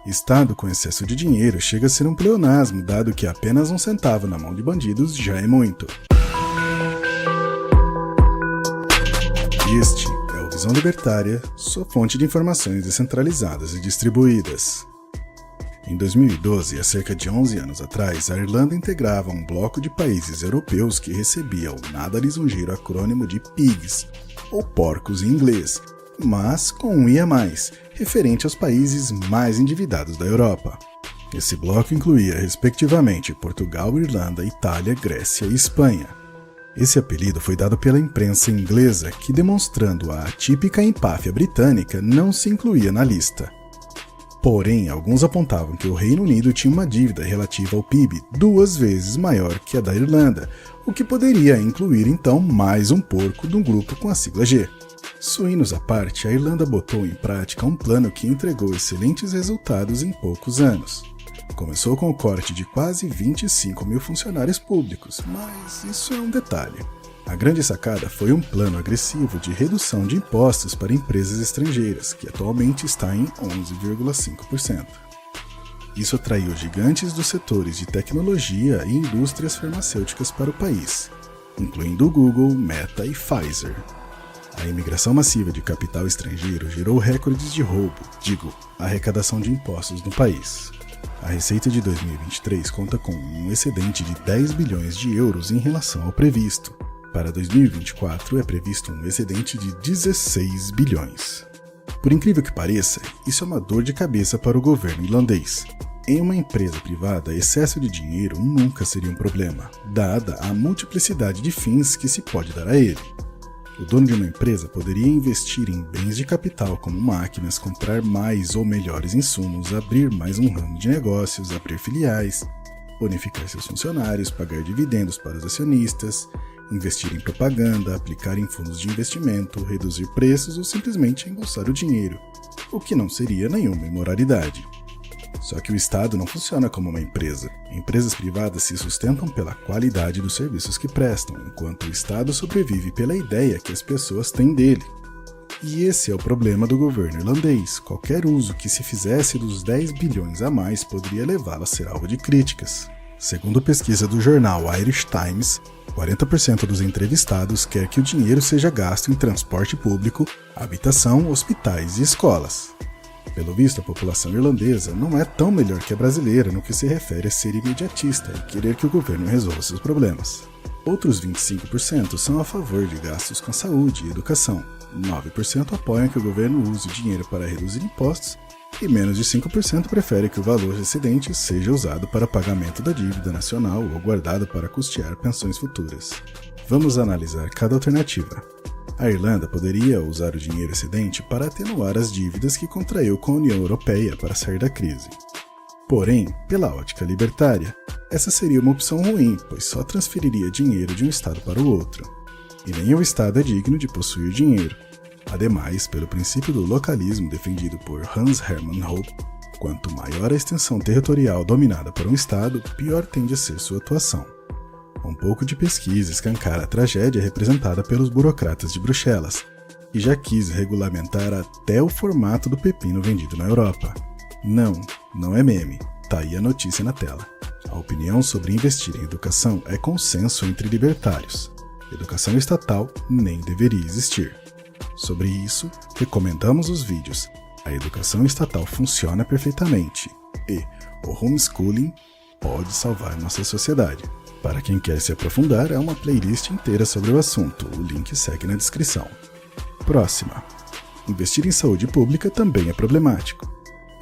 Estado com excesso de dinheiro chega a ser um pleonasmo, dado que apenas um centavo na mão de bandidos já é muito. Este é o Visão Libertária, sua fonte de informações descentralizadas e distribuídas. Em 2012, há cerca de 11 anos atrás, a Irlanda integrava um bloco de países europeus que recebia o nada lisonjeiro acrônimo de PIGS, ou porcos em inglês, mas com um I a mais, referente aos países mais endividados da Europa. Esse bloco incluía, respectivamente, Portugal, Irlanda, Itália, Grécia e Espanha. Esse apelido foi dado pela imprensa inglesa, que, demonstrando a atípica empáfia britânica, não se incluía na lista. Porém, alguns apontavam que o Reino Unido tinha uma dívida relativa ao PIB 2 vezes maior que a da Irlanda, o que poderia incluir então mais um porco de um grupo com a sigla G. Suínos à parte, a Irlanda botou em prática um plano que entregou excelentes resultados em poucos anos. Começou com o corte de quase 25 mil funcionários públicos, mas isso é um detalhe. A grande sacada foi um plano agressivo de redução de impostos para empresas estrangeiras, que atualmente está em 11,5%. Isso atraiu gigantes dos setores de tecnologia e indústrias farmacêuticas para o país, incluindo o Google, Meta e Pfizer. A imigração massiva de capital estrangeiro gerou recordes de arrecadação de impostos no país. A receita de 2023 conta com um excedente de 10 bilhões de euros em relação ao previsto. Para 2024 é previsto um excedente de 16 bilhões. Por incrível que pareça, isso é uma dor de cabeça para o governo irlandês. Em uma empresa privada, excesso de dinheiro nunca seria um problema, dada a multiplicidade de fins que se pode dar a ele. O dono de uma empresa poderia investir em bens de capital como máquinas, comprar mais ou melhores insumos, abrir mais um ramo de negócios, abrir filiais, bonificar seus funcionários, pagar dividendos para os acionistas, investir em propaganda, aplicar em fundos de investimento, reduzir preços ou simplesmente embolsar o dinheiro, o que não seria nenhuma imoralidade. Só que o Estado não funciona como uma empresa. Empresas privadas se sustentam pela qualidade dos serviços que prestam, enquanto o Estado sobrevive pela ideia que as pessoas têm dele. E esse é o problema do governo irlandês. Qualquer uso que se fizesse dos 10 bilhões a mais poderia levá-lo a ser alvo de críticas. Segundo pesquisa do jornal Irish Times, 40% dos entrevistados quer que o dinheiro seja gasto em transporte público, habitação, hospitais e escolas. Pelo visto, a população irlandesa não é tão melhor que a brasileira no que se refere a ser imediatista e querer que o governo resolva seus problemas. Outros 25% são a favor de gastos com saúde e educação, 9% apoiam que o governo use o dinheiro para reduzir impostos e menos de 5% prefere que o valor excedente seja usado para pagamento da dívida nacional ou guardado para custear pensões futuras. Vamos analisar cada alternativa. A Irlanda poderia usar o dinheiro excedente para atenuar as dívidas que contraiu com a União Europeia para sair da crise. Porém, pela ótica libertária, essa seria uma opção ruim, pois só transferiria dinheiro de um estado para o outro. E nem o estado é digno de possuir dinheiro. Ademais, pelo princípio do localismo defendido por Hans Hermann Hoppe, quanto maior a extensão territorial dominada por um estado, pior tende a ser sua atuação. Um pouco de pesquisa escancara a tragédia representada pelos burocratas de Bruxelas, que já quis regulamentar até o formato do pepino vendido na Europa. Não é meme, tá aí a notícia na tela. A opinião sobre investir em educação é consenso entre libertários. Educação estatal nem deveria existir. Sobre isso, recomendamos os vídeos A Educação Estatal Funciona Perfeitamente e O Homeschooling Pode Salvar Nossa Sociedade. Para quem quer se aprofundar, há uma playlist inteira sobre o assunto, o link segue na descrição. Próxima. Investir em saúde pública também é problemático.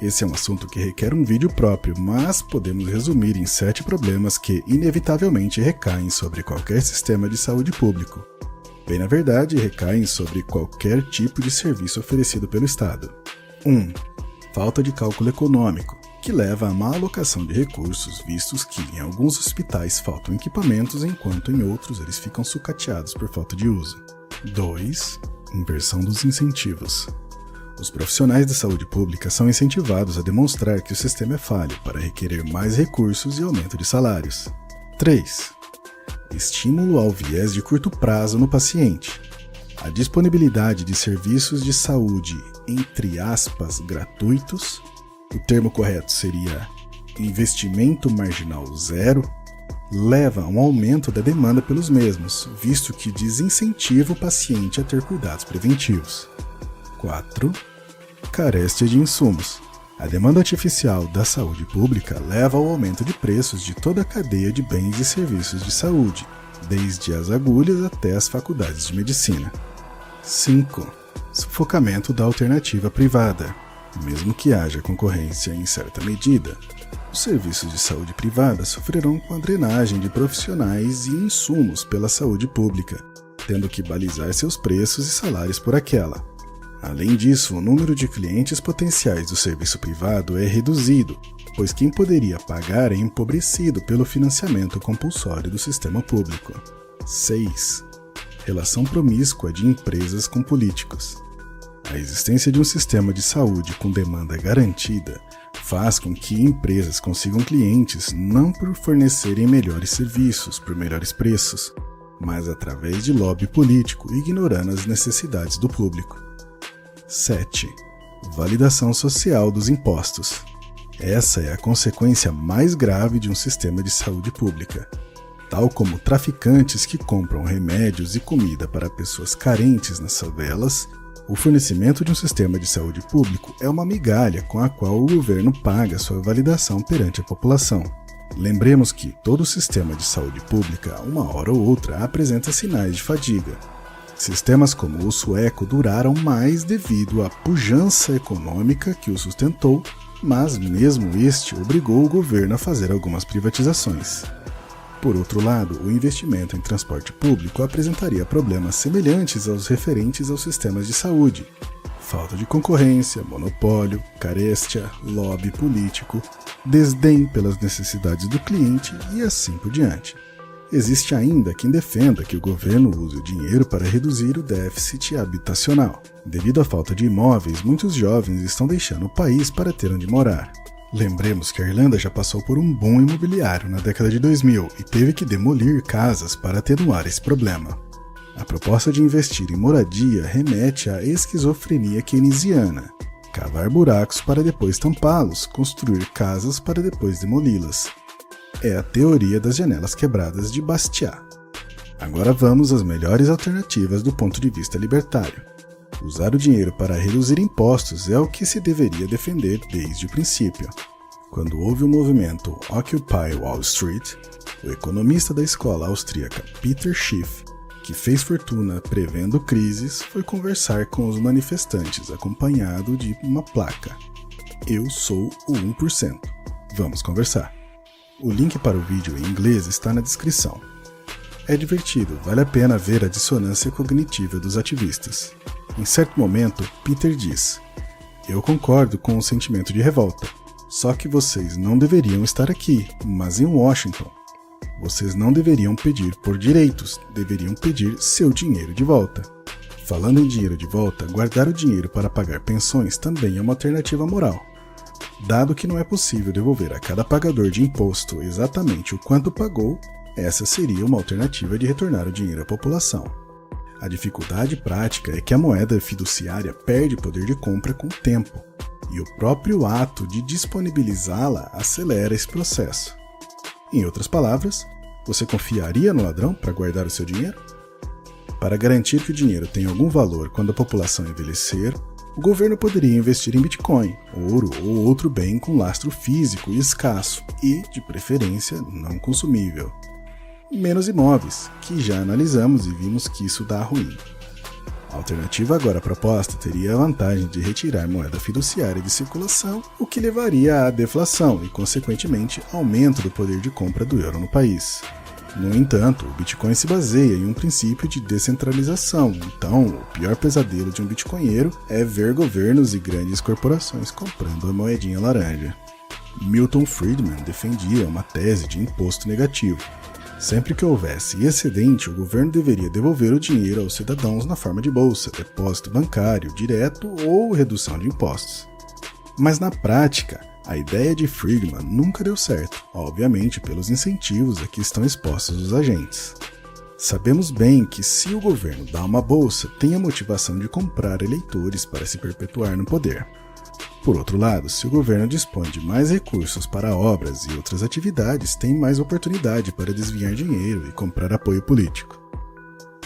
Esse é um assunto que requer um vídeo próprio, mas podemos resumir em 7 problemas que inevitavelmente recaem sobre qualquer sistema de saúde público. Bem, na verdade, recaem sobre qualquer tipo de serviço oferecido pelo Estado. 1. Falta de cálculo econômico, que leva à má alocação de recursos, vistos que em alguns hospitais faltam equipamentos, enquanto em outros eles ficam sucateados por falta de uso. 2. Inversão dos incentivos. Os profissionais da saúde pública são incentivados a demonstrar que o sistema é falho para requerer mais recursos e aumento de salários. 3. Estímulo ao viés de curto prazo no paciente. A disponibilidade de serviços de saúde, entre aspas, gratuitos, o termo correto seria investimento marginal zero, leva a um aumento da demanda pelos mesmos, visto que desincentiva o paciente a ter cuidados preventivos. 4. Carestia de insumos. A demanda artificial da saúde pública leva ao aumento de preços de toda a cadeia de bens e serviços de saúde, desde as agulhas até as faculdades de medicina. 5. Sufocamento da alternativa privada. Mesmo que haja concorrência em certa medida, os serviços de saúde privada sofrerão com a drenagem de profissionais e insumos pela saúde pública, tendo que balizar seus preços e salários por aquela. Além disso, o número de clientes potenciais do serviço privado é reduzido, pois quem poderia pagar é empobrecido pelo financiamento compulsório do sistema público. 6. Relação promíscua de empresas com políticos. A existência de um sistema de saúde com demanda garantida faz com que empresas consigam clientes não por fornecerem melhores serviços por melhores preços, mas através de lobby político, ignorando as necessidades do público. 7. Validação social dos impostos. Essa é a consequência mais grave de um sistema de saúde pública. Tal como traficantes que compram remédios e comida para pessoas carentes nas favelas, o fornecimento de um sistema de saúde público é uma migalha com a qual o governo paga sua validação perante a população. Lembremos que todo sistema de saúde pública, uma hora ou outra, apresenta sinais de fadiga. Sistemas como o sueco duraram mais devido à pujança econômica que o sustentou, mas mesmo este obrigou o governo a fazer algumas privatizações. Por outro lado, o investimento em transporte público apresentaria problemas semelhantes aos referentes aos sistemas de saúde: falta de concorrência, monopólio, carestia, lobby político, desdém pelas necessidades do cliente e assim por diante. Existe ainda quem defenda que o governo use o dinheiro para reduzir o déficit habitacional. Devido à falta de imóveis, muitos jovens estão deixando o país para ter onde morar. Lembremos que a Irlanda já passou por um boom imobiliário na década de 2000 e teve que demolir casas para atenuar esse problema. A proposta de investir em moradia remete à esquizofrenia keynesiana: cavar buracos para depois tampá-los, construir casas para depois demoli-las. É a teoria das janelas quebradas de Bastiat. Agora vamos às melhores alternativas do ponto de vista libertário. Usar o dinheiro para reduzir impostos é o que se deveria defender desde o princípio. Quando houve o movimento Occupy Wall Street, o economista da escola austríaca Peter Schiff, que fez fortuna prevendo crises, foi conversar com os manifestantes acompanhado de uma placa: "Eu sou o 1%. Vamos conversar." O link para o vídeo em inglês está na descrição. É divertido, vale a pena ver a dissonância cognitiva dos ativistas. Em certo momento, Peter diz: "Eu concordo com o sentimento de revolta, só que vocês não deveriam estar aqui, mas em Washington. Vocês não deveriam pedir por direitos, deveriam pedir seu dinheiro de volta." Falando em dinheiro de volta, guardar o dinheiro para pagar pensões também é uma alternativa moral. Dado que não é possível devolver a cada pagador de imposto exatamente o quanto pagou, essa seria uma alternativa de retornar o dinheiro à população. A dificuldade prática é que a moeda fiduciária perde poder de compra com o tempo, e o próprio ato de disponibilizá-la acelera esse processo. Em outras palavras, você confiaria no ladrão para guardar o seu dinheiro? Para garantir que o dinheiro tenha algum valor quando a população envelhecer, o governo poderia investir em Bitcoin, ouro ou outro bem com lastro físico e escasso e, de preferência, não consumível. Menos imóveis, que já analisamos e vimos que isso dá ruim. A alternativa agora proposta teria a vantagem de retirar moeda fiduciária de circulação, o que levaria à deflação e, consequentemente, aumento do poder de compra do euro no país. No entanto, o Bitcoin se baseia em um princípio de descentralização, então o pior pesadelo de um bitcoinheiro é ver governos e grandes corporações comprando a moedinha laranja. Milton Friedman defendia uma tese de imposto negativo. Sempre que houvesse excedente, o governo deveria devolver o dinheiro aos cidadãos na forma de bolsa, depósito bancário, direto ou redução de impostos. Mas na prática, a ideia de Friedman nunca deu certo, obviamente pelos incentivos a que estão expostos os agentes. Sabemos bem que se o governo dá uma bolsa, tem a motivação de comprar eleitores para se perpetuar no poder. Por outro lado, se o governo dispõe de mais recursos para obras e outras atividades, tem mais oportunidade para desviar dinheiro e comprar apoio político.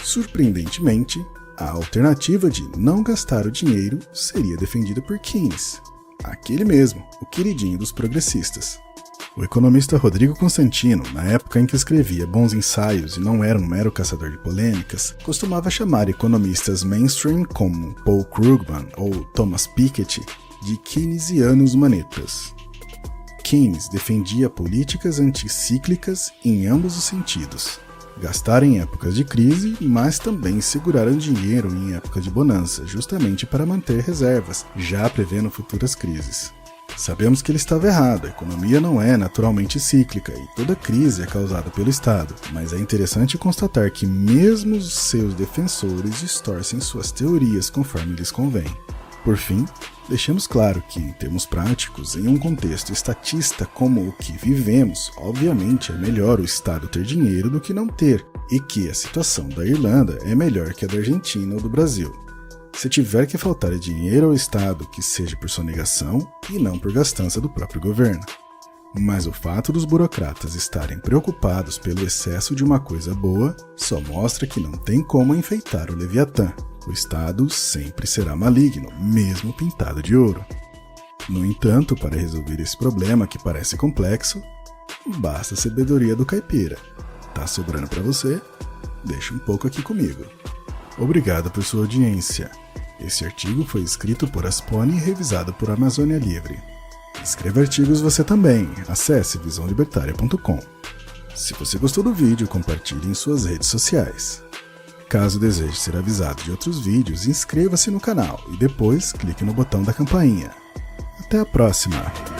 Surpreendentemente, a alternativa de não gastar o dinheiro seria defendida por Keynes, aquele mesmo, o queridinho dos progressistas. O economista Rodrigo Constantino, na época em que escrevia bons ensaios e não era um mero caçador de polêmicas, costumava chamar economistas mainstream como Paul Krugman ou Thomas Piketty de keynesianos manetas. Keynes defendia políticas anticíclicas em ambos os sentidos. Gastar em épocas de crise, mas também segurar o dinheiro em época de bonança, justamente para manter reservas, já prevendo futuras crises. Sabemos que ele estava errado, a economia não é naturalmente cíclica e toda crise é causada pelo Estado, mas é interessante constatar que mesmo os seus defensores distorcem suas teorias conforme lhes convém. Por fim, deixemos claro que, em termos práticos, em um contexto estatista como o que vivemos, obviamente é melhor o Estado ter dinheiro do que não ter, e que a situação da Irlanda é melhor que a da Argentina ou do Brasil. Se tiver que faltar dinheiro ao Estado, que seja por sonegação e não por gastança do próprio governo. Mas o fato dos burocratas estarem preocupados pelo excesso de uma coisa boa só mostra que não tem como enfeitar o Leviatã. O Estado sempre será maligno, mesmo pintado de ouro. No entanto, para resolver esse problema que parece complexo, basta a sabedoria do caipira. Tá sobrando para você? Deixa um pouco aqui comigo. Obrigado por sua audiência. Esse artigo foi escrito por Aspone e revisado por Amazônia Livre. Escreva artigos você também. Acesse visãolibertaria.com. Se você gostou do vídeo, compartilhe em suas redes sociais. Caso deseje ser avisado de outros vídeos, inscreva-se no canal e depois clique no botão da campainha. Até a próxima!